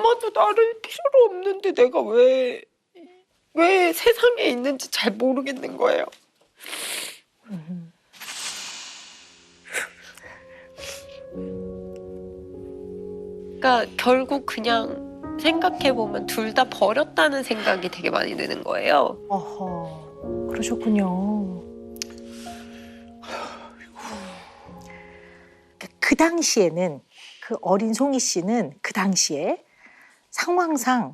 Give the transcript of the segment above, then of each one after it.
엄마도 나를 필요로 없는데 내가 왜 세상에 있는지 잘 모르겠는 거예요. 그러니까 결국 그냥 생각해보면 둘 다 버렸다는 생각이 되게 많이 드는 거예요. 어허, 그러셨군요. 그 당시에는 그 어린 송이 씨는 그 당시에 상황상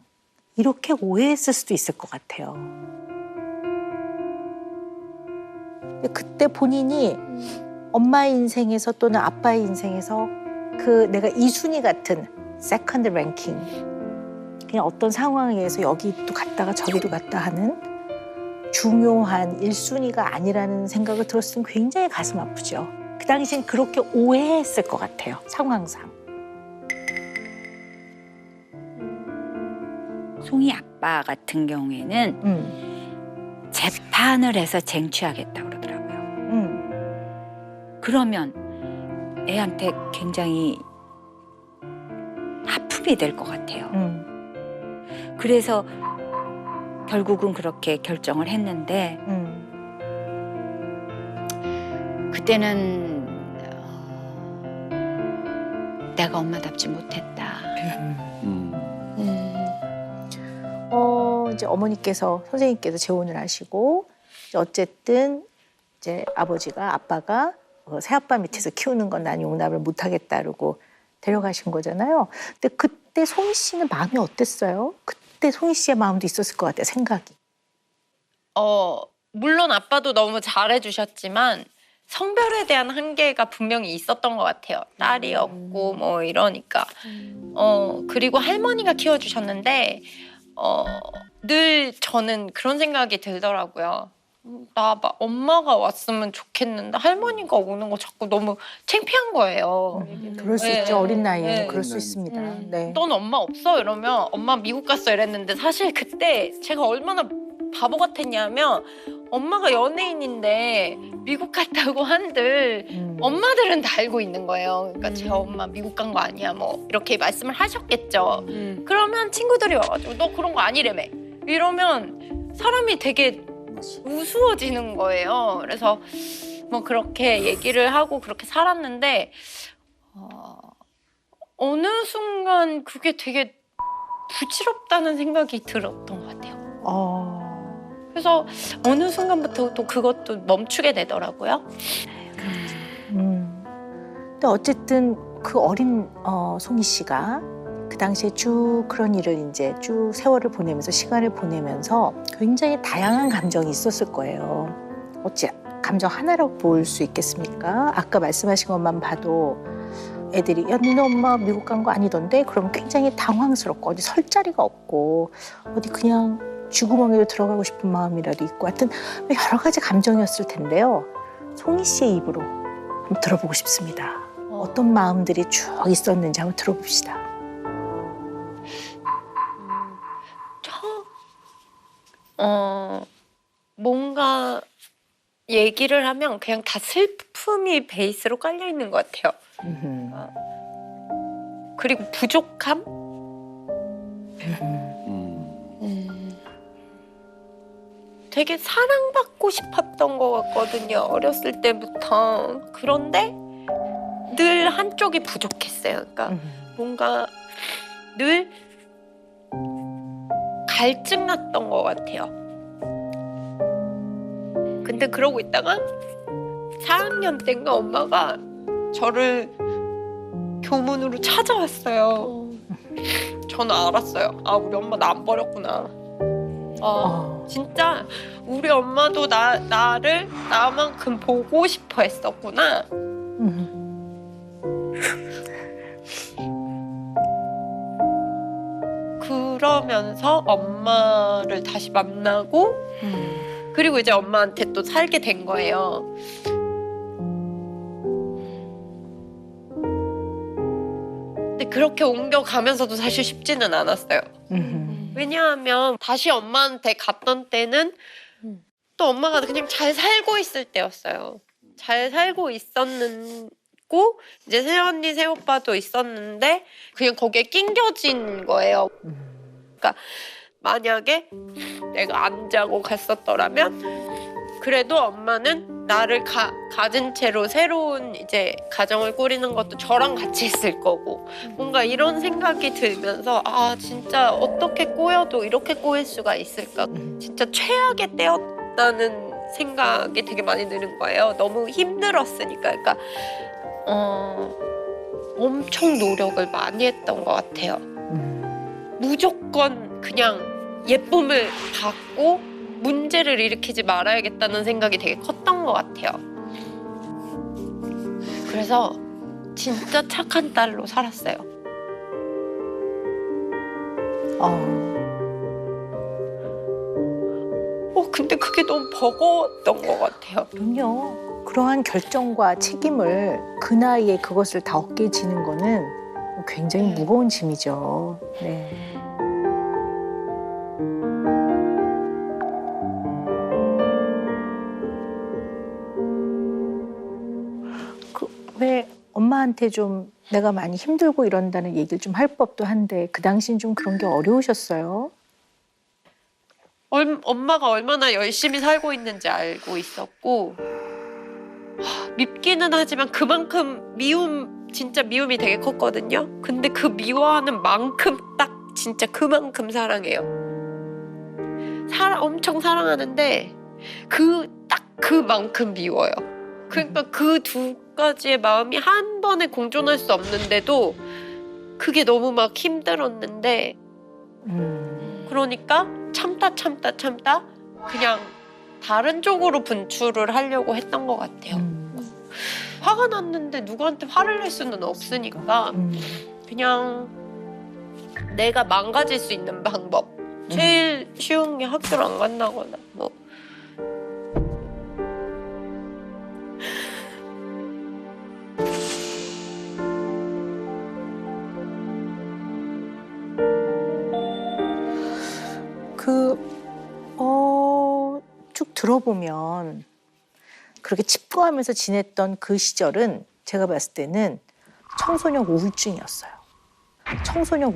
이렇게 오해했을 수도 있을 것 같아요. 근데 그때 본인이 엄마의 인생에서 또는 아빠의 인생에서 그 내가 이순이 같은 세컨드 랭킹 그냥 어떤 상황에 의해서 여기도 갔다가 저기도 갔다 하는 중요한 1순위가 아니라는 생각을 들었을 때 굉장히 가슴 아프죠. 그 당시엔 그렇게 오해했을 것 같아요. 상황상. 송이 아빠 같은 경우에는 재판을 해서 쟁취하겠다고 그러더라고요. 그러면 애한테 굉장히 아픔이 될 것 같아요. 그래서 결국은 그렇게 결정을 했는데 그때는 내가 엄마답지 못했다. 이제 어머니께서 선생님께서 재혼을 하시고 이제 어쨌든 이제 아빠가 새아빠 밑에서 키우는 건 난 용납을 못하겠다 그러고 데려가신 거잖아요. 근데 그때 송이 씨는 마음이 어땠어요? 그때 송이 씨의 마음도 있었을 것 같아요. 생각이. 물론 아빠도 너무 잘해주셨지만 성별에 대한 한계가 분명히 있었던 것 같아요. 딸이 없고 뭐 이러니까. 그리고 할머니가 키워주셨는데 늘 저는 그런 생각이 들더라고요. 엄마가 왔으면 좋겠는데 할머니가 오는 거 자꾸 너무 창피한 거예요. 그럴 수 네, 있죠. 어린 나이에 네. 그럴 수 있습니다. 네. 넌 엄마 없어? 이러면 엄마 미국 갔어 이랬는데 사실 그때 제가 얼마나 바보 같았냐면 엄마가 연예인인데 미국 갔다고 한들 엄마들은 다 알고 있는 거예요. 그러니까 제 엄마 미국 간 거 아니야 뭐 이렇게 말씀을 하셨겠죠. 그러면 친구들이 와가지고 너 그런 거 아니래며 이러면 사람이 되게 우스워지는 거예요. 그래서 뭐 그렇게 얘기를 하고 그렇게 살았는데 어느 순간 그게 되게 부질없다는 생각이 들었던 것 같아요. 그래서 어느 순간부터 또 그것도 멈추게 되더라고요. 근데 어쨌든 그 어린 송이 씨가 그 당시에 쭉 그런 일을 이제 쭉 세월을 보내면서 시간을 보내면서 굉장히 다양한 감정이 있었을 거예요. 어찌 감정 하나라고 볼 수 있겠습니까? 아까 말씀하신 것만 봐도 애들이 야 니네 엄마 미국 간 거 아니던데? 그러면 굉장히 당황스럽고 어디 설 자리가 없고 어디 그냥 쥐구멍에도 들어가고 싶은 마음이라도 있고 하여튼 여러 가지 감정이었을 텐데요. 송이 씨의 입으로 한번 들어보고 싶습니다. 어떤 마음들이 쭉 있었는지 한번 들어봅시다. 뭔가 얘기를 하면 그냥 다 슬픔이 베이스로 깔려 있는 것 같아요. 그리고 부족함? 되게 사랑받고 싶었던 것 같거든요. 어렸을 때부터. 그런데 늘 한쪽이 부족했어요. 그러니까 뭔가 늘 갈증 났던 것 같아요. 근데 그러고 있다가 4학년 때인가 엄마가 저를 교문으로 찾아왔어요. 저는 알았어요. 아, 우리 엄마 나 안 버렸구나. 진짜 우리 엄마도 나를 나만큼 보고 싶어 했었구나. 그러면서 엄마를 다시 만나고 그리고 이제 엄마한테 또 살게 된 거예요. 근데 그렇게 옮겨가면서도 사실 쉽지는 않았어요. 왜냐하면 다시 엄마한테 갔던 때는 또 엄마가 그냥 잘 살고 있을 때였어요. 잘 살고 있었고 있고 이제 새언니 새오빠도 있었는데 그냥 거기에 낑겨진 거예요. 그러니까 만약에 내가 안 자고 갔었더라면 그래도 엄마는 나를 가진 채로 새로운 이제 가정을 꾸리는 것도 저랑 같이 했을 거고 뭔가 이런 생각이 들면서 아 진짜 어떻게 꼬여도 이렇게 꼬일 수가 있을까 진짜 최악의 때였다는 생각이 되게 많이 드는 거예요. 너무 힘들었으니까. 그러니까 엄청 노력을 많이 했던 것 같아요. 무조건 그냥 예쁨을 받고 문제를 일으키지 말아야겠다는 생각이 되게 컸던 것 같아요. 그래서 진짜 착한 딸로 살았어요. 근데 그게 너무 버거웠던 것 같아요. 그럼요. 그러한 결정과 책임을 그 나이에 그것을 다 어깨에 지는 거는 굉장히 무거운 짐이죠. 네. 왜 엄마한테 좀 내가 많이 힘들고 이런다는 얘기를 좀 할 법도 한데 그 당시엔 좀 그런 게 어려우셨어요? 엄마가 얼마나 열심히 살고 있는지 알고 있었고 밉기는 하지만 그만큼 진짜 미움이 되게 컸거든요. 근데 그 미워하는 만큼 딱 진짜 그만큼 사랑해요. 엄청 사랑하는데 딱 그만큼 미워요. 그러니까 그 두 가지의 마음이 한 번에 공존할 수 없는데도 그게 너무 막 힘들었는데 그러니까 참다 그냥 다른 쪽으로 분출을 하려고 했던 것 같아요. 화가 났는데 누구한테 화를 낼 수는 없으니까 그냥 내가 망가질 수 있는 방법 제일 쉬운 게 학교를 안 간다거나 뭐 쭉 들어보면 그렇게 칩거하면서 지냈던 그 시절은 제가 봤을 때는 청소년 우울증이었어요. 청소년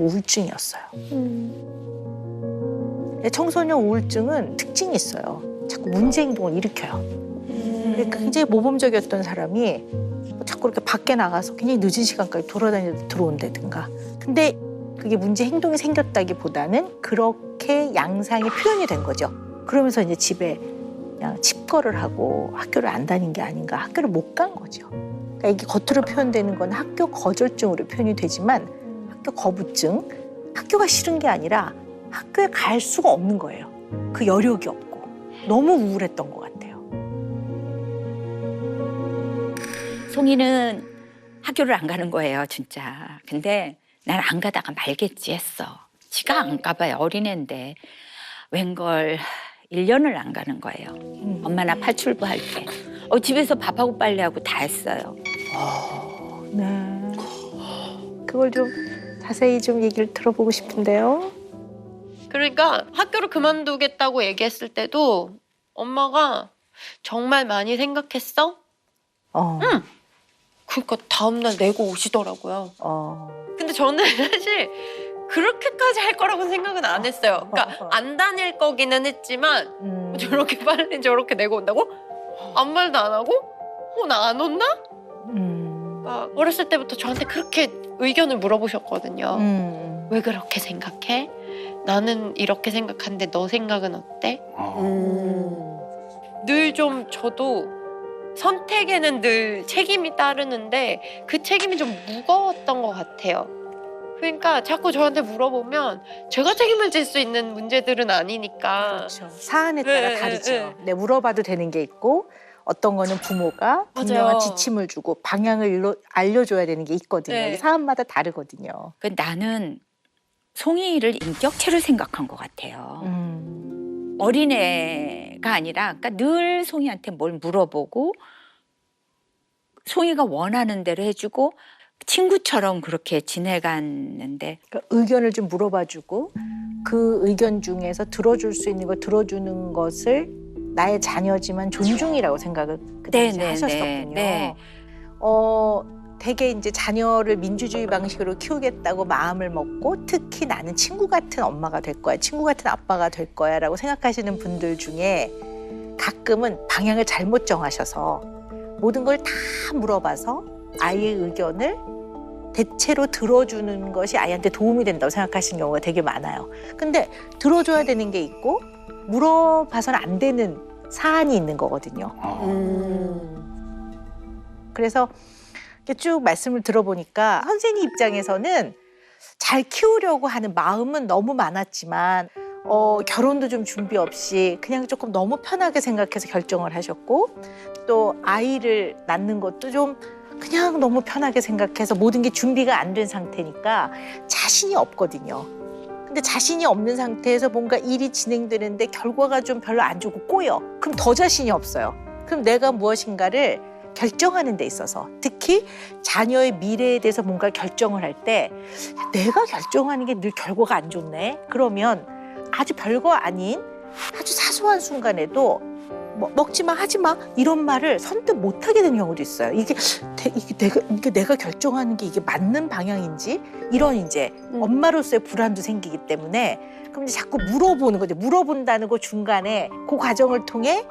우울증은 특징이 있어요. 자꾸 문제 행동을 일으켜요. 굉장히 모범적이었던 사람이 자꾸 이렇게 밖에 나가서 굉장히 늦은 시간까지 돌아다니다 들어온다든가. 근데 그게 문제 행동이 생겼다기보다는 그렇게 양상이 표현이 된 거죠. 그러면서 이제 집에 그냥 칩거를 하고 학교를 안 다닌 게 아닌가, 학교를 못 간 거죠. 그러니까 이게 겉으로 표현되는 건 학교 거절증으로 표현이 되지만 학교 거부증, 학교가 싫은 게 아니라 학교에 갈 수가 없는 거예요. 그 여력이 없고 너무 우울했던 것 같아요. 송이는 학교를 안 가는 거예요, 진짜. 근데 난 안 가다가 말겠지 했어. 지가 안 가봐요, 어린애인데. 웬걸 1년을 안 가는 거예요. 엄마 나 팔출부할 때. 집에서 밥하고 빨래하고 다 했어요. 네. 그걸 좀 자세히 좀 얘기를 들어보고 싶은데요. 그러니까 학교를 그만두겠다고 얘기했을 때도 엄마가 정말 많이 생각했어? 응. 그러니까 다음날 내고 오시더라고요. 근데 저는 사실 그렇게까지 할 거라고 생각은 안 했어요. 그러니까 안 다닐 거기는 했지만 저렇게 빨리 저렇게 내고 온다고? 아무 말도 안 하고? 나 안 온나? 그러니까 어렸을 때부터 저한테 그렇게 의견을 물어보셨거든요. 왜 그렇게 생각해? 나는 이렇게 생각하는데 너 생각은 어때? 늘 좀 저도 선택에는 늘 책임이 따르는데 그 책임이 좀 무거웠던 것 같아요. 그러니까 자꾸 저한테 물어보면 제가 책임을 질 수 있는 문제들은 아니니까. 그렇죠. 사안에 따라 다르죠. 네, 물어봐도 되는 게 있고 어떤 거는 부모가 분명한 지침을 주고 방향을 알려줘야 되는 게 있거든요. 네. 사안마다 다르거든요. 나는 송이를 인격체로 생각한 것 같아요. 어린애가 아니라 그러니까 늘 송이한테 뭘 물어보고 송이가 원하는 대로 해주고 친구처럼 그렇게 지내갔는데 그러니까 의견을 좀 물어봐주고 그 의견 중에서 들어줄 수 있는 거 들어주는 것을 나의 자녀지만 존중이라고 생각을 그 당시에 하셨었군요. 네. 되게 이제 자녀를 민주주의 방식으로 키우겠다고 마음을 먹고 특히 나는 친구 같은 엄마가 될 거야, 친구 같은 아빠가 될 거야라고 생각하시는 분들 중에 가끔은 방향을 잘못 정하셔서 모든 걸 다 물어봐서 아이의 의견을 대체로 들어주는 것이 아이한테 도움이 된다고 생각하시는 경우가 되게 많아요. 근데 들어줘야 되는 게 있고 물어봐서는 안 되는 사안이 있는 거거든요. 그래서 이렇게 쭉 말씀을 들어보니까 선생님 입장에서는 잘 키우려고 하는 마음은 너무 많았지만 결혼도 좀 준비 없이 그냥 조금 너무 편하게 생각해서 결정을 하셨고 또 아이를 낳는 것도 좀 그냥 너무 편하게 생각해서 모든 게 준비가 안 된 상태니까 자신이 없거든요. 근데 자신이 없는 상태에서 뭔가 일이 진행되는데 결과가 좀 별로 안 좋고 꼬여. 그럼 더 자신이 없어요. 그럼 내가 무엇인가를 결정하는 데 있어서 특히 자녀의 미래에 대해서 뭔가 결정을 할 때 내가 결정하는 게 늘 결과가 안 좋네. 그러면 아주 별거 아닌 아주 사소한 순간에도 먹지 마, 하지 마 이런 말을 선뜻 못 하게 되는 경우도 있어요. 이게 내가 결정하는 게 이게 맞는 방향인지 이런 이제 엄마로서의 불안도 생기기 때문에 그럼 이제 자꾸 물어보는 거죠. 물어본다는 거 중간에 그 과정을 통해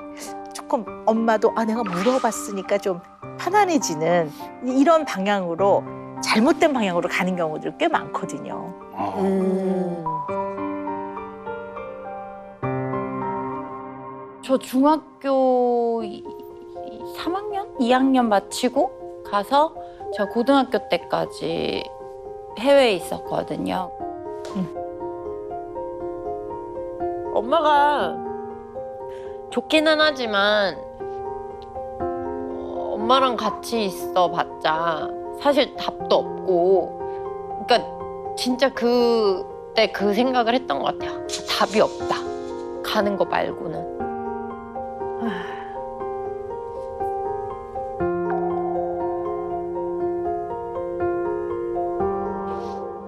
조금 엄마도 내가 물어봤으니까 좀 편안해지는 이런 방향으로 잘못된 방향으로 가는 경우들 꽤 많거든요. 저 중학교 3학년? 2학년 마치고 가서 제가 고등학교 때까지 해외에 있었거든요. 엄마가 좋기는 하지만 엄마랑 같이 있어봤자 사실 답도 없고 그러니까 진짜 그때 그 생각을 했던 것 같아요. 답이 없다. 가는 거 말고는.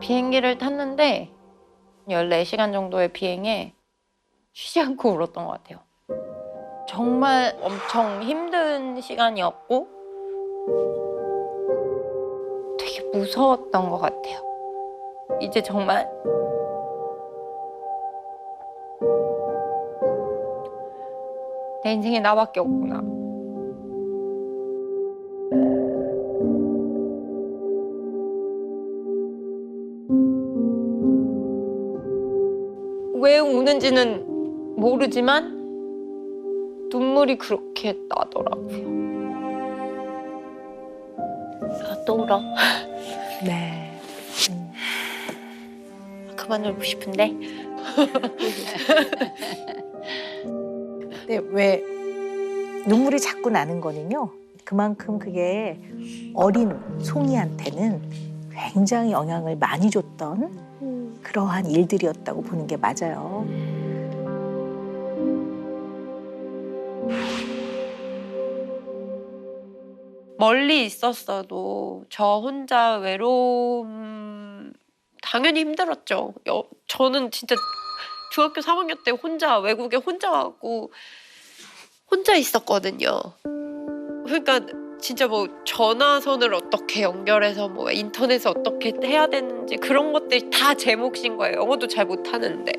비행기를 탔는데 14시간 정도의 비행에 쉬지 않고 울었던 것 같아요. 정말 엄청 힘든 시간이었고 되게 무서웠던 것 같아요. 이제 정말 내 인생에 나밖에 없구나. 왜 우는지는 모르지만 눈물이 그렇게 나더라고요. 또 울어. 네. 그만 울고 싶은데. 근데 왜 눈물이 자꾸 나는 거는요. 그만큼 그게 어린 송이한테는 굉장히 영향을 많이 줬던 그러한 일들이었다고 보는 게 맞아요. 멀리 있었어도 저 혼자 외로움 당연히 힘들었죠. 저는 진짜 중학교 3학년 때 혼자 외국에 혼자 가고 혼자 있었거든요. 그러니까 진짜 뭐 전화선을 어떻게 연결해서 뭐 인터넷을 어떻게 해야 되는지 그런 것들이 다 제 몫인 거예요. 영어도 잘 못하는데.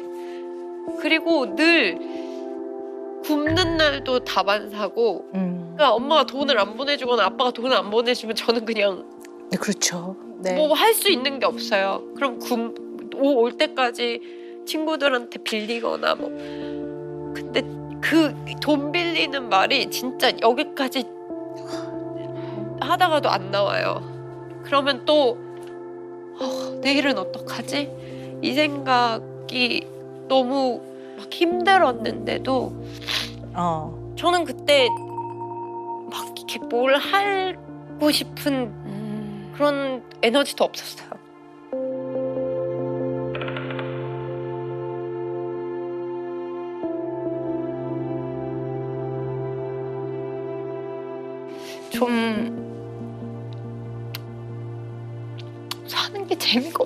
그리고 늘 굶는 날도 다반사고 그러니까 엄마가 돈을 안 보내주거나 아빠가 돈을 안 보내주면 저는 그냥 네, 그렇죠. 네. 뭐 할 수 있는 게 없어요. 그럼 올 때까지 친구들한테 빌리거나 뭐. 근데 그 돈 빌리는 말이 진짜 여기까지 하다가도 안 나와요. 그러면 또 내일은 어떡하지? 이 생각이 너무 막 힘들었는데도 저는 그때 막 이렇게 뭘 하고 싶은 그런 에너지도 없었어요. 좀 사는 게 재미가